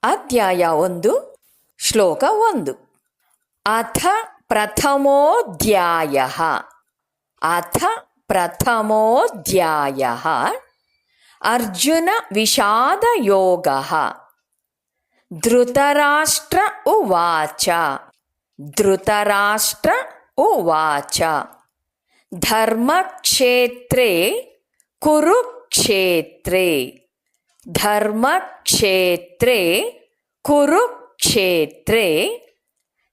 ಅಧ್ಯಾಯ 1 ಶ್ಲೋಕ 1. ಅಥ ಪ್ರಥಮೋಧ್ಯಾಯಃ. ಅಥ ಪ್ರಥಮೋಧ್ಯಾಯಃ ಅರ್ಜುನ ವಿಷಾದಯೋಗಃ. ಧೃತರಾಷ್ಟ್ರ ಉವಾಚ. ಧೃತರಾಷ್ಟ್ರ ಉವಾಚ ಧರ್ಮಕ್ಷೇತ್ರೇ ಕುರುಕ್ಷೇತ್ರೇ. ಧರ್ಮಕ್ಷೇತ್ರೇ ಕುರುಕ್ಷೇತ್ರೇ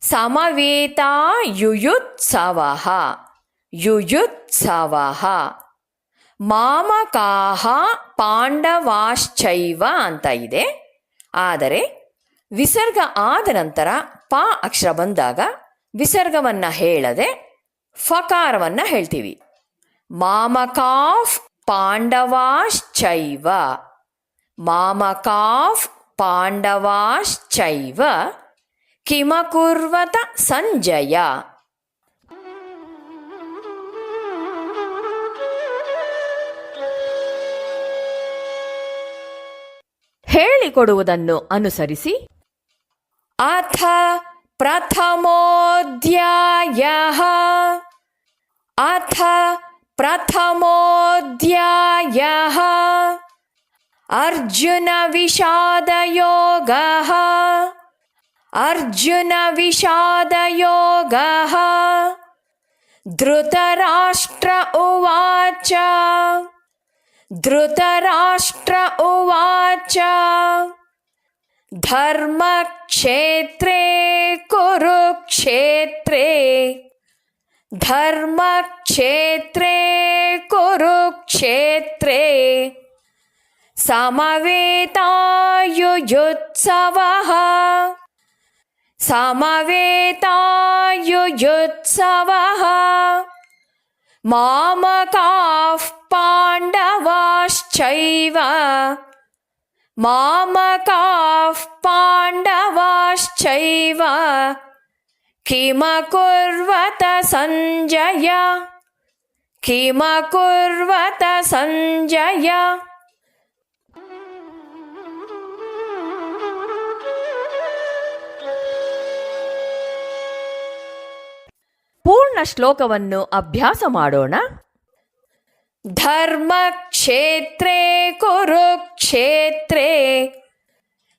ಸಮವೇತಾಯುಯುತ್ಸವಃ. ಯುಯುತ್ಸವಃ ಮಾಮಕಾಹ ಪಾಂಡವಾಶ್ಚೈವ ಅಂತ ಇದೆ. ಆದರೆ ವಿಸರ್ಗ ಆದ ನಂತರ ಪ ಅಕ್ಷರ ಬಂದಾಗ ವಿಸರ್ಗವನ್ನು ಹೇಳದೆ ಫಕಾರವನ್ನು ಹೇಳ್ತೀವಿ. ಮಾಮಕಾಫ್ ಪಾಂಡವಾಶ್ಚೈವ. ಮಾಮಕಾಫ್ ಪಾಂಡವಾಶ್ಚೈವ ಕಿಮಕುರ್ವತ ಸಂಜಯ. ಹೇಳಿಕೊಡುವುದನ್ನು ಅನುಸರಿಸಿ. ಅಥ ಪ್ರಥಮೋಧ್ಯಾಯಃ. ಅಥ ಪ್ರಥಮೋಧ್ಯಾಯಃ ಅರ್ಜುನ ವಿಷಾದಯೋಗಃ. ಅರ್ಜುನ ವಿಷಾದಯೋಗಃ. ಧೃತರಾಷ್ಟ್ರ ಉವಾಚ. ಧೃತರಾಷ್ಟ್ರ ಉವಾಚ ಧರ್ಮಕ್ಷೇತ್ರೇ ಕುರುಕ್ಷೇತ್ರೇ. ಧರ್ಮಕ್ಷೇತ್ರೇ ಕುರುಕ್ಷೇತ್ರೇ ಸಮವೇತಾಯುಯುತ್ಸವಃ. ಸಮವೇತಾಯುಯುತ್ಸವಃ ಮಾಮಕಾಃ ಪಾಂಡವಾಶ್ಚೈವ. ಮಾಮಕಾಃ ಪಾಂಡವಾಶ್ಚೈವ ಕಿಮಕುರ್ವತ ಸಂಜಯ. ಕಿಮಕುರ್ವತ ಸಂಜಯ. ಪೂರ್ಣ ಶ್ಲೋಕವನ್ನು ಅಭ್ಯಾಸ ಮಾಡೋಣ. ಧರ್ಮಕ್ಷೇತ್ರೇ ಕುರುಕ್ಷೇತ್ರೇ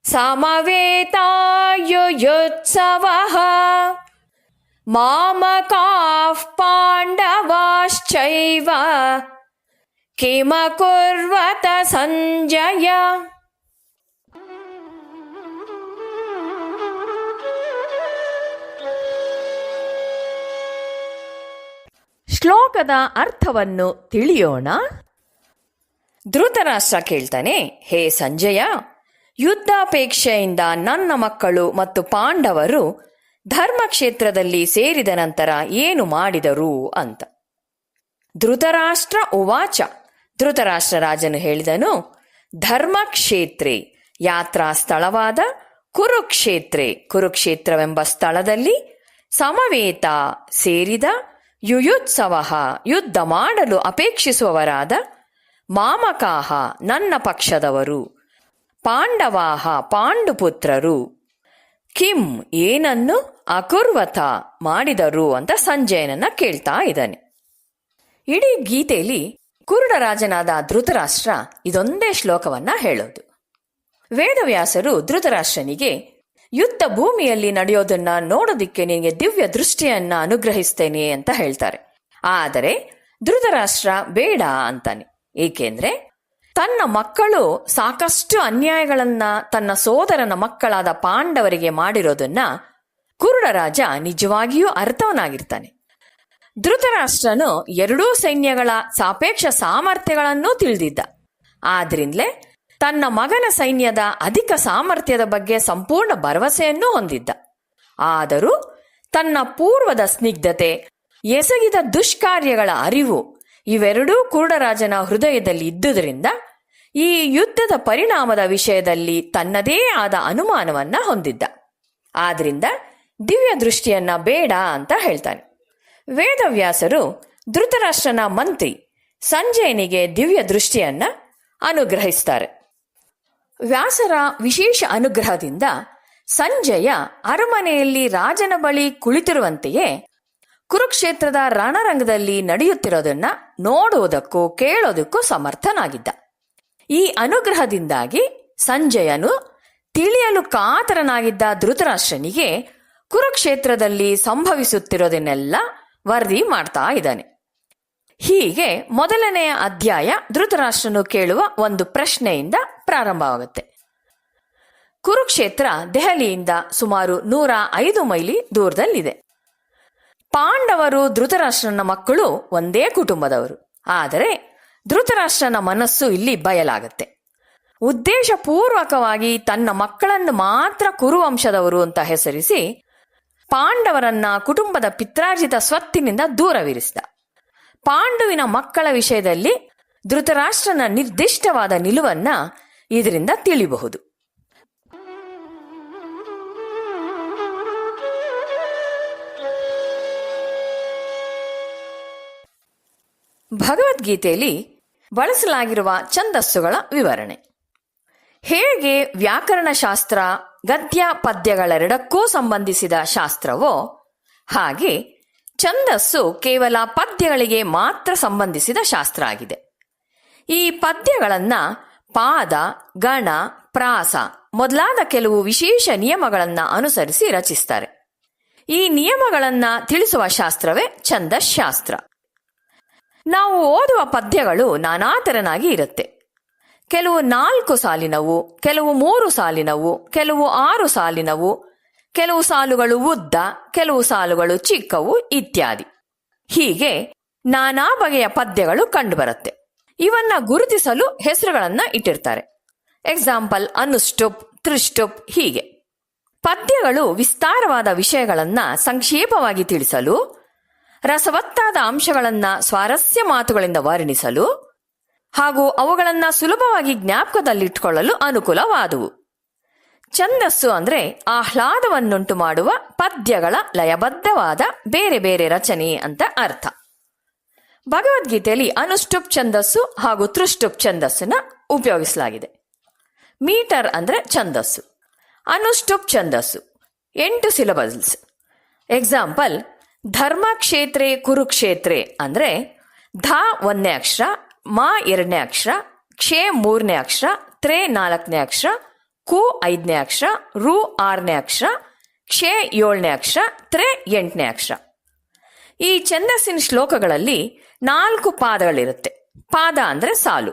ಸಮವೇತಾಯುಯುತ್ಸವಃ ಮಾಮಕಾಃ ಪಾಂಡವಾಶ್ಚೈವ ಕಿಮಕುರ್ವತ ಸಂಜಯ. ಶ್ಲೋಕದ ಅರ್ಥವನ್ನು ತಿಳಿಯೋಣ. ಧೃತರಾಷ್ಟ್ರ ಕೇಳ್ತಾನೆ, ಹೇ ಸಂಜಯ, ಯುದ್ಧಾಪೇಕ್ಷೆಯಿಂದ ನನ್ನ ಮಕ್ಕಳು ಮತ್ತು ಪಾಂಡವರು ಧರ್ಮಕ್ಷೇತ್ರದಲ್ಲಿ ಸೇರಿದ ನಂತರ ಏನು ಮಾಡಿದರು ಅಂತ. ಧೃತರಾಷ್ಟ್ರ ಉವಾಚ. ಧೃತರಾಷ್ಟ್ರ ರಾಜನು ಹೇಳಿದನು, ಧರ್ಮಕ್ಷೇತ್ರೇ ಯಾತ್ರಾ ಸ್ಥಳವಾದ ಕುರುಕ್ಷೇತ್ರೇ ಕುರುಕ್ಷೇತ್ರವೆಂಬ ಸ್ಥಳದಲ್ಲಿ ಸಮವೇತ ಸೇರಿದ ಯುಯುತ್ಸವಃ ಯುದ್ಧ ಮಾಡಲು ಅಪೇಕ್ಷಿಸುವವರಾದ ಮಾಮಕಾಹ ನನ್ನ ಪಕ್ಷದವರು ಪಾಂಡವಾಹ ಪಾಂಡುಪುತ್ರರು ಕಿಂ ಏನನ್ನು ಅಕುರ್ವತ ಮಾಡಿದರು ಅಂತ ಸಂಜಯನನ್ನ ಕೇಳ್ತಾ ಇದ್ದಾನೆ. ಇಡೀ ಗೀತೆಯಲ್ಲಿ ಕುರುಡರಾಜನಾದ ಧೃತರಾಷ್ಟ್ರ ಇದೊಂದೇ ಶ್ಲೋಕವನ್ನ ಹೇಳೋದು. ವೇದವ್ಯಾಸರು ಧೃತರಾಷ್ಟ್ರನಿಗೆ ಯುದ್ಧ ಭೂಮಿಯಲ್ಲಿ ನಡೆಯೋದನ್ನ ನೋಡೋದಿಕ್ಕೆ ನಿನಗೆ ದಿವ್ಯ ದೃಷ್ಟಿಯನ್ನ ಅನುಗ್ರಹಿಸ್ತೇನೆ ಅಂತ ಹೇಳ್ತಾರೆ. ಆದರೆ ಧೃತರಾಷ್ಟ್ರ ಬೇಡ ಅಂತಾನೆ. ಏಕೆಂದ್ರೆ ತನ್ನ ಮಕ್ಕಳು ಸಾಕಷ್ಟು ಅನ್ಯಾಯಗಳನ್ನ ತನ್ನ ಸೋದರನ ಮಕ್ಕಳಾದ ಪಾಂಡವರಿಗೆ ಮಾಡಿರೋದನ್ನ ಕುರುಡರಾಜ ನಿಜವಾಗಿಯೂ ಅರ್ಥವನಾಗಿರ್ತಾನೆ. ಧೃತರಾಷ್ಟ್ರನು ಎರಡೂ ಸೈನ್ಯಗಳ ಸಾಪೇಕ್ಷ ಸಾಮರ್ಥ್ಯಗಳನ್ನೂ ತಿಳಿದಿದ್ದ. ಆದ್ರಿಂದಲೇ ತನ್ನ ಮಗನ ಸೈನ್ಯದ ಅಧಿಕ ಸಾಮರ್ಥ್ಯದ ಬಗ್ಗೆ ಸಂಪೂರ್ಣ ಭರವಸೆಯನ್ನೂ ಹೊಂದಿದ್ದ. ಆದರೂ ತನ್ನ ಪೂರ್ವದ ಸ್ನಿಗ್ಧತೆ, ಎಸಗಿದ ದುಷ್ಕಾರ್ಯಗಳ ಅರಿವು ಇವೆರಡೂ ಕುರುಡರಾಜನ ಹೃದಯದಲ್ಲಿ ಇದ್ದುದರಿಂದ ಈ ಯುದ್ಧದ ಪರಿಣಾಮದ ವಿಷಯದಲ್ಲಿ ತನ್ನದೇ ಆದ ಅನುಮಾನವನ್ನ ಹೊಂದಿದ್ದ. ಆದ್ರಿಂದ ದಿವ್ಯ ದೃಷ್ಟಿಯನ್ನ ಬೇಡ ಅಂತ ಹೇಳ್ತಾನೆ. ವೇದವ್ಯಾಸರು ಧೃತರಾಷ್ಟ್ರನ ಮಂತ್ರಿ ಸಂಜಯನಿಗೆ ದಿವ್ಯ ದೃಷ್ಟಿಯನ್ನ ಅನುಗ್ರಹಿಸ್ತಾರೆ. ವ್ಯಾಸರ ವಿಶೇಷ ಅನುಗ್ರಹದಿಂದ ಸಂಜಯ ಅರಮನೆಯಲ್ಲಿ ರಾಜನ ಬಳಿ ಕುಳಿತಿರುವಂತೆಯೇ ಕುರುಕ್ಷೇತ್ರದ ರಣರಂಗದಲ್ಲಿ ನಡೆಯುತ್ತಿರೋದನ್ನ ನೋಡುವುದಕ್ಕೂ ಕೇಳೋದಕ್ಕೂ ಸಮರ್ಥನಾಗಿದ್ದ. ಈ ಅನುಗ್ರಹದಿಂದಾಗಿ ಸಂಜಯನು ತಿಳಿಯಲು ಕಾತರನಾಗಿದ್ದ ಧೃತರಾಷ್ಟ್ರನಿಗೆ ಕುರುಕ್ಷೇತ್ರದಲ್ಲಿ ಸಂಭವಿಸುತ್ತಿರೋದನ್ನೆಲ್ಲ ವರದಿ ಮಾಡ್ತಾ ಇದ್ದಾನೆ. ಹೀಗೆ ಮೊದಲನೆಯ ಅಧ್ಯಾಯ ಧೃತರಾಷ್ಟ್ರನು ಕೇಳುವ ಒಂದು ಪ್ರಶ್ನೆಯಿಂದ ಪ್ರಾರಂಭವಾಗುತ್ತೆ. ಕುರುಕ್ಷೇತ್ರ ದೆಹಲಿಯಿಂದ ಸುಮಾರು 105 ಮೈಲಿ ದೂರದಲ್ಲಿದೆ. ಪಾಂಡವರು ಧೃತರಾಷ್ಟ್ರನ ಮಕ್ಕಳು ಒಂದೇ ಕುಟುಂಬದವರು. ಆದರೆ ಧೃತರಾಷ್ಟ್ರನ ಮನಸ್ಸು ಇಲ್ಲಿ ಬಯಲಾಗತ್ತೆ. ಉದ್ದೇಶಪೂರ್ವಕವಾಗಿ ತನ್ನ ಮಕ್ಕಳನ್ನು ಮಾತ್ರ ಕುರುವಂಶದವರು ಅಂತ ಹೆಸರಿಸಿ ಪಾಂಡವರನ್ನ ಕುಟುಂಬದ ಪಿತ್ರಾರ್ಜಿತ ಸ್ವತ್ತಿನಿಂದ ದೂರವಿರಿಸಿದ. ಪಾಂಡುವಿನ ಮಕ್ಕಳ ವಿಷಯದಲ್ಲಿ ಧೃತರಾಷ್ಟ್ರನ ನಿರ್ದಿಷ್ಟವಾದ ನಿಲುವನ್ನ ಇದರಿಂದ ತಿಳಿಬಹುದು. ಭಗವದ್ಗೀತೆಯಲ್ಲಿ ಬಳಸಲಾಗಿರುವ ಛಂದಸ್ಸುಗಳ ವಿವರಣೆ. ಹೇಗೆ ವ್ಯಾಕರಣಶಾಸ್ತ್ರ ಗದ್ಯ ಪದ್ಯಗಳೆರಡಕ್ಕೂ ಸಂಬಂಧಿಸಿದ ಶಾಸ್ತ್ರವೋ ಹಾಗೆ ಛಂದಸ್ಸು ಕೇವಲ ಪದ್ಯಗಳಿಗೆ ಮಾತ್ರ ಸಂಬಂಧಿಸಿದ ಶಾಸ್ತ್ರ ಆಗಿದೆ. ಈ ಪದ್ಯಗಳನ್ನ ಪಾದ, ಗಣ, ಪ್ರಾಸ ಮೊದಲಾದ ಕೆಲವು ವಿಶೇಷ ನಿಯಮಗಳನ್ನ ಅನುಸರಿಸಿ ರಚಿಸ್ತಾರೆ. ಈ ನಿಯಮಗಳನ್ನ ತಿಳಿಸುವ ಶಾಸ್ತ್ರವೇ ಛಂದಶಾಸ್ತ್ರ. ನಾವು ಓದುವ ಪದ್ಯಗಳು ನಾನಾ ತೆರನಾಗಿ ಇರುತ್ತೆ. ಕೆಲವು 4 ಸಾಲಿನವು, ಕೆಲವು 3 ಸಾಲಿನವು, ಕೆಲವು 6 ಸಾಲಿನವು, ಕೆಲವು ಸಾಲುಗಳು ಉದ್ದ, ಕೆಲವು ಸಾಲುಗಳು ಚಿಕ್ಕವು ಇತ್ಯಾದಿ. ಹೀಗೆ ನಾನಾ ಬಗೆಯ ಪದ್ಯಗಳು ಕಂಡುಬರುತ್ತೆ. ಇವನ್ನ ಗುರುತಿಸಲು ಹೆಸರುಗಳನ್ನ ಇಟ್ಟಿರ್ತಾರೆ. ಎಕ್ಸಾಂಪಲ್ ಅನುಷ್ಟುಪ್, ತ್ರಿಷ್ಟುಪ್ ಹೀಗೆ. ಪದ್ಯಗಳು ವಿಸ್ತಾರವಾದ ವಿಷಯಗಳನ್ನ ಸಂಕ್ಷೇಪವಾಗಿ ತಿಳಿಸಲು, ರಸವತ್ತಾದ ಅಂಶಗಳನ್ನ ಸ್ವಾರಸ್ಯ ಮಾತುಗಳಿಂದ ವರ್ಣಿಸಲು ಹಾಗೂ ಅವುಗಳನ್ನ ಸುಲಭವಾಗಿ ಜ್ಞಾಪಕದಲ್ಲಿಟ್ಕೊಳ್ಳಲು ಅನುಕೂಲವಾದುವು. ಛಂದಸ್ಸು ಅಂದ್ರೆ ಆಹ್ಲಾದವನ್ನುಂಟು ಮಾಡುವ ಪದ್ಯಗಳ ಲಯಬದ್ಧವಾದ ಬೇರೆ ಬೇರೆ ರಚನೆ ಅಂತ ಅರ್ಥ. ಭಗವದ್ಗೀತೆಯಲ್ಲಿ ಅನುಷ್ಟುಪ್ ಛಂದಸ್ಸು ಹಾಗೂ ತ್ರಿಷ್ಟುಪ್ ಛಂದಸ್ಸನ್ನ ಉಪಯೋಗಿಸಲಾಗಿದೆ. ಮೀಟರ್ ಅಂದ್ರೆ ಛಂದಸ್ಸು. ಅನುಷ್ಟುಪ್ ಛಂದಸ್ಸು 8 ಸಿಲಬಲ್ಸ್. ಎಕ್ಸಾಂಪಲ್ ಧರ್ಮಕ್ಷೇತ್ರೇ ಕುರುಕ್ಷೇತ್ರೇ ಅಂದ್ರೆ ಧ 1ನೇ ಅಕ್ಷರ, ಮ 2ನೇ ಅಕ್ಷರ, ಕ್ಷೇ 3ನೇ ಅಕ್ಷರ, ತ್ರೇ 4ನೇ ಅಕ್ಷರ, ಕು 5ನೇ ಅಕ್ಷರ, ರು 6ನೇ ಅಕ್ಷರ, ಕ್ಷೇ 7ನೇ ಅಕ್ಷರ, ತ್ರೇ 8ನೇ ಅಕ್ಷರ. ಈ ಛಂದಸ್ಸಿನ ಶ್ಲೋಕಗಳಲ್ಲಿ 4 ಪಾದಗಳಿರುತ್ತೆ. ಪಾದ ಅಂದ್ರೆ ಸಾಲು.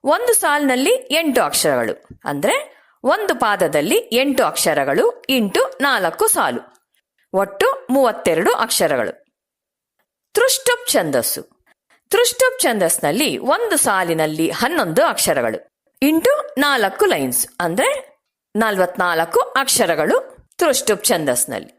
ಒಂದು ಸಾಲಿನಲ್ಲಿ 8 ಅಕ್ಷರಗಳು ಅಂದ್ರೆ ಒಂದು ಪಾದದಲ್ಲಿ 8 ಅಕ್ಷರಗಳು ಇಂಟು 4 ಸಾಲು, ಒಟ್ಟು 32 ಅಕ್ಷರಗಳು. ತ್ರಿಷ್ಟುಪ್ ಛಂದಸ್ಸು. ತ್ರಿಷ್ಟುಪ್ ಛಂದಸ್ನಲ್ಲಿ ಒಂದು ಸಾಲಿನಲ್ಲಿ 11 ಅಕ್ಷರಗಳು ಇಂಟು 4 ಲೈನ್ಸ್ ಅಂದ್ರೆ 44 ಅಕ್ಷರಗಳು ತ್ರಿಷ್ಟುಪ್ ಛಂದಸ್ನಲ್ಲಿ.